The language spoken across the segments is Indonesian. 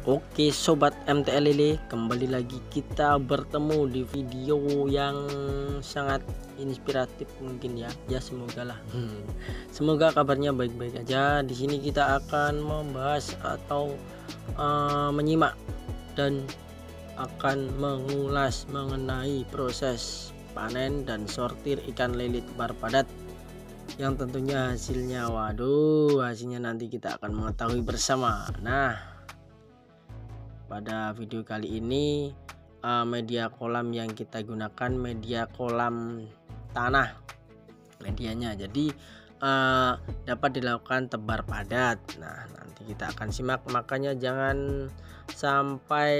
Oke sobat MTL Lele, kembali lagi kita bertemu di video yang sangat inspiratif mungkin ya. Ya semoga lah. Semoga kabarnya baik-baik aja. Di sini kita akan membahas atau menyimak dan akan mengulas mengenai proses panen dan sortir ikan lele tebar padat, yang tentunya hasilnya hasilnya nanti kita akan mengetahui bersama. Nah, pada video kali ini media kolam yang kita gunakan media kolam tanah medianya, jadi dapat dilakukan tebar padat. Nah, nanti kita akan simak, makanya jangan sampai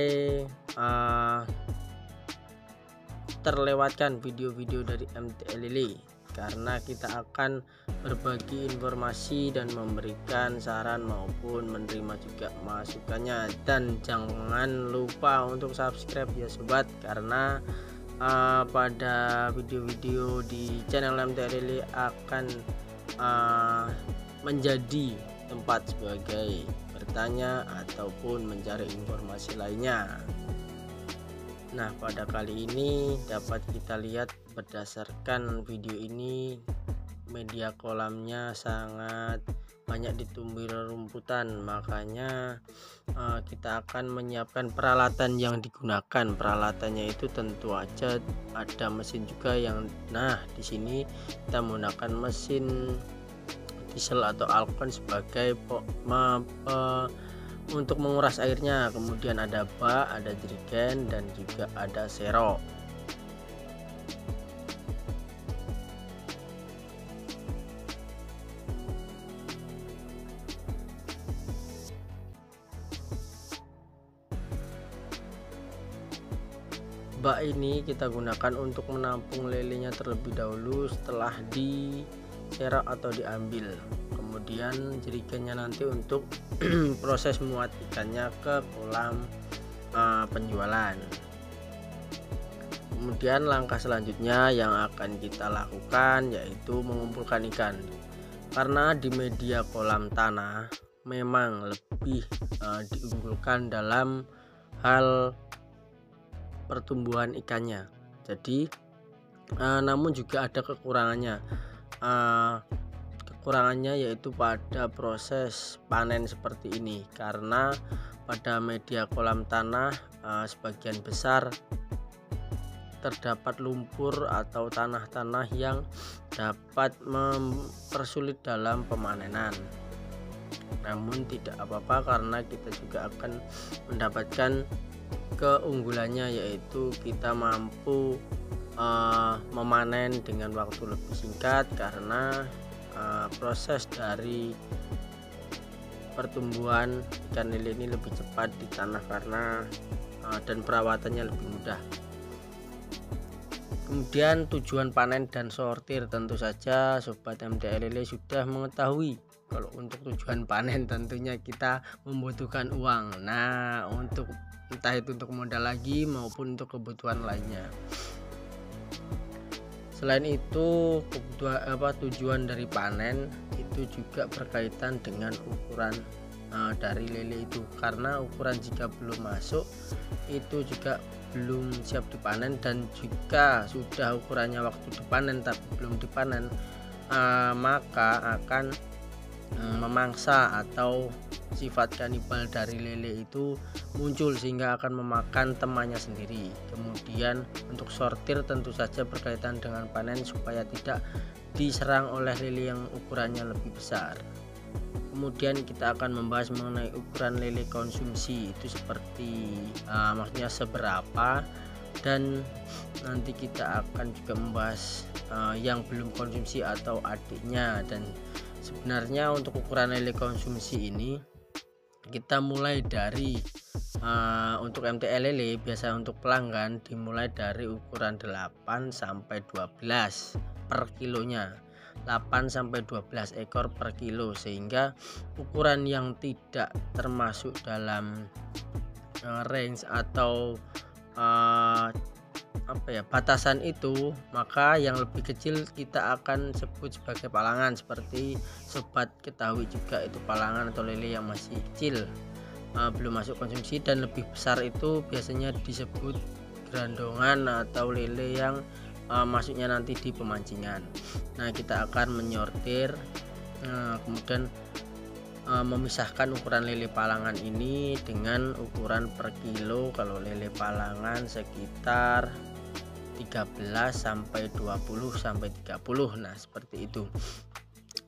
terlewatkan video-video dari MTL Lele, karena kita akan berbagi informasi dan memberikan saran maupun menerima juga masukannya. Dan jangan lupa untuk subscribe ya sobat, karena pada video-video di channel MTL Lele akan menjadi tempat sebagai bertanya ataupun mencari informasi lainnya. Nah, pada kali ini dapat kita lihat berdasarkan video ini, media kolamnya sangat banyak ditumbuhi rerumputan, makanya kita akan menyiapkan peralatan yang digunakan. Peralatannya itu tentu aja ada mesin juga yang, nah di sini kita menggunakan mesin diesel atau alkon sebagai untuk menguras airnya, kemudian ada bak, ada jerigen, dan juga ada serok. Bak ini kita gunakan untuk menampung lelenya terlebih dahulu setelah diserok atau diambil. Kemudian jerigennya nanti untuk proses muat ikannya ke kolam penjualan. Kemudian langkah selanjutnya yang akan kita lakukan yaitu mengumpulkan ikan, karena di media kolam tanah memang lebih diunggulkan dalam hal pertumbuhan ikannya. Jadi namun juga ada kekurangannya. Kekurangannya yaitu pada proses panen seperti ini, karena pada media kolam tanah sebagian besar terdapat lumpur atau tanah-tanah yang dapat mempersulit dalam pemanenan. Namun tidak apa-apa, karena kita juga akan mendapatkan keunggulannya, yaitu kita mampu memanen dengan waktu lebih singkat, karena proses dari pertumbuhan ikan lele ini lebih cepat di tanah karena dan perawatannya lebih mudah. Kemudian tujuan panen dan sortir, tentu saja sobat MTL Lele sudah mengetahui kalau untuk tujuan panen tentunya kita membutuhkan uang. Nah, untuk entah itu untuk modal lagi maupun untuk kebutuhan lainnya. Selain itu, tujuan dari panen itu juga berkaitan dengan ukuran dari lele itu, karena ukuran jika belum masuk itu juga belum siap dipanen, dan jika sudah ukurannya waktu dipanen tapi belum dipanen maka akan memangsa atau sifat kanibal dari lele itu muncul sehingga akan memakan temannya sendiri. Kemudian untuk sortir tentu saja berkaitan dengan panen supaya tidak diserang oleh lele yang ukurannya lebih besar. Kemudian kita akan membahas mengenai ukuran lele konsumsi itu seperti maksudnya seberapa, dan nanti kita akan juga membahas yang belum konsumsi atau adiknya. Dan sebenarnya untuk ukuran lele konsumsi ini kita mulai dari untuk MTL Lele biasa untuk pelanggan dimulai dari ukuran 8 sampai 12 per kilonya, 8 sampai 12 ekor per kilo, sehingga ukuran yang tidak termasuk dalam range atau batasan itu, maka yang lebih kecil kita akan sebut sebagai palangan. Seperti sobat ketahui juga, itu palangan atau lele yang masih kecil. belum masuk konsumsi, dan lebih besar itu biasanya disebut gerandongan atau lele yang masuknya nanti di pemancingan. Nah, kita akan menyortir, kemudian memisahkan ukuran lele palangan ini dengan ukuran per kilo. Kalau lele palangan sekitar 13 sampai 20 sampai 30. Nah, seperti itu.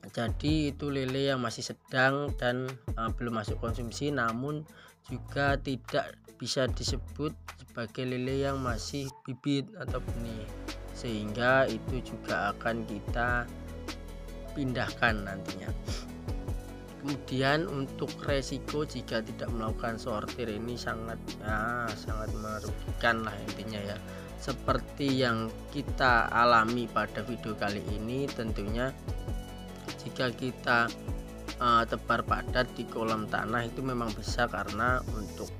Jadi itu lele yang masih sedang dan belum masuk konsumsi, namun juga tidak bisa disebut sebagai lele yang masih bibit atau benih, sehingga itu juga akan kita pindahkan nantinya. Kemudian untuk resiko jika tidak melakukan sortir ini sangat merugikan lah intinya ya. Seperti yang kita alami pada video kali ini, tentunya jika kita tebar padat di kolam tanah itu memang bisa, karena untuk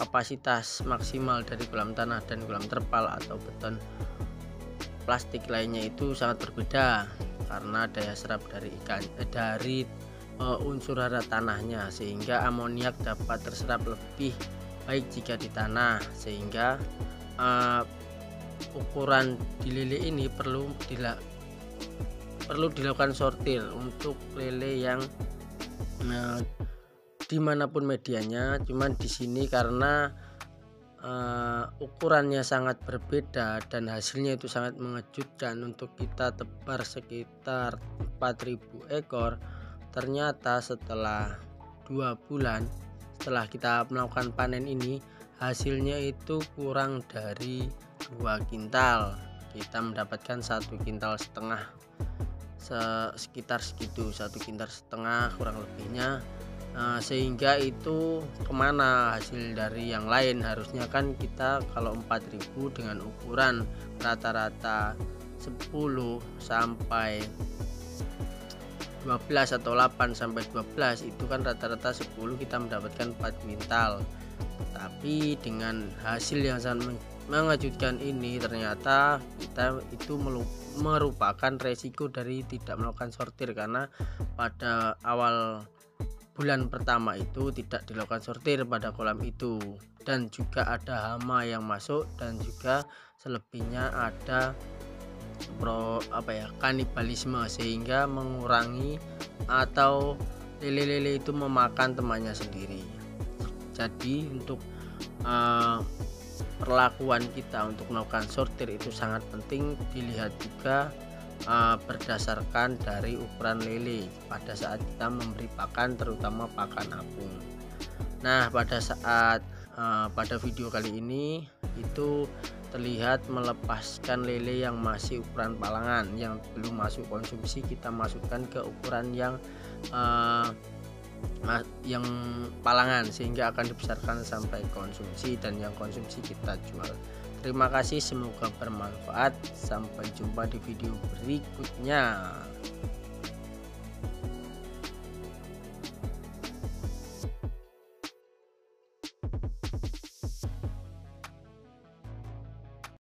kapasitas maksimal dari kolam tanah dan kolam terpal atau beton plastik lainnya itu sangat berbeda, karena daya serap dari unsur hara tanahnya, sehingga amoniak dapat terserap lebih baik jika di tanah, sehingga ukuran di lele ini perlu dilakukan sortir untuk lele yang dimanapun medianya. Cuman di sini karena ukurannya sangat berbeda dan hasilnya itu sangat mengejutkan, untuk kita tebar sekitar 4.000 ekor, ternyata setelah 2 bulan setelah kita melakukan panen ini, hasilnya itu kurang dari 2 kintal. Kita mendapatkan 1,5 kintal, sekitar segitu, 1,5 kintal kurang lebihnya. Sehingga itu kemana hasil dari yang lain? Harusnya kan kita kalau 4.000 dengan ukuran rata-rata 10 sampai 12 atau 8 sampai 12, itu kan rata-rata 10 kita mendapatkan 4 kuintal. Tapi dengan hasil yang sangat mengejutkan ini, ternyata kita itu merupakan resiko dari tidak melakukan sortir, karena pada awal bulan pertama itu tidak dilakukan sortir pada kolam itu, dan juga ada hama yang masuk, dan juga selebihnya ada kanibalisme, sehingga mengurangi atau lele-lele itu memakan temannya sendiri. Jadi untuk perlakuan kita untuk melakukan sortir itu sangat penting dilihat juga berdasarkan dari ukuran lele pada saat kita memberi pakan, terutama pakan apung. Nah, pada video kali ini itu terlihat melepaskan lele yang masih ukuran palangan yang belum masuk konsumsi, kita masukkan ke ukuran yang palangan, sehingga akan dibesarkan sampai konsumsi, dan yang konsumsi kita jual. Terima kasih, semoga bermanfaat. Sampai jumpa di video berikutnya.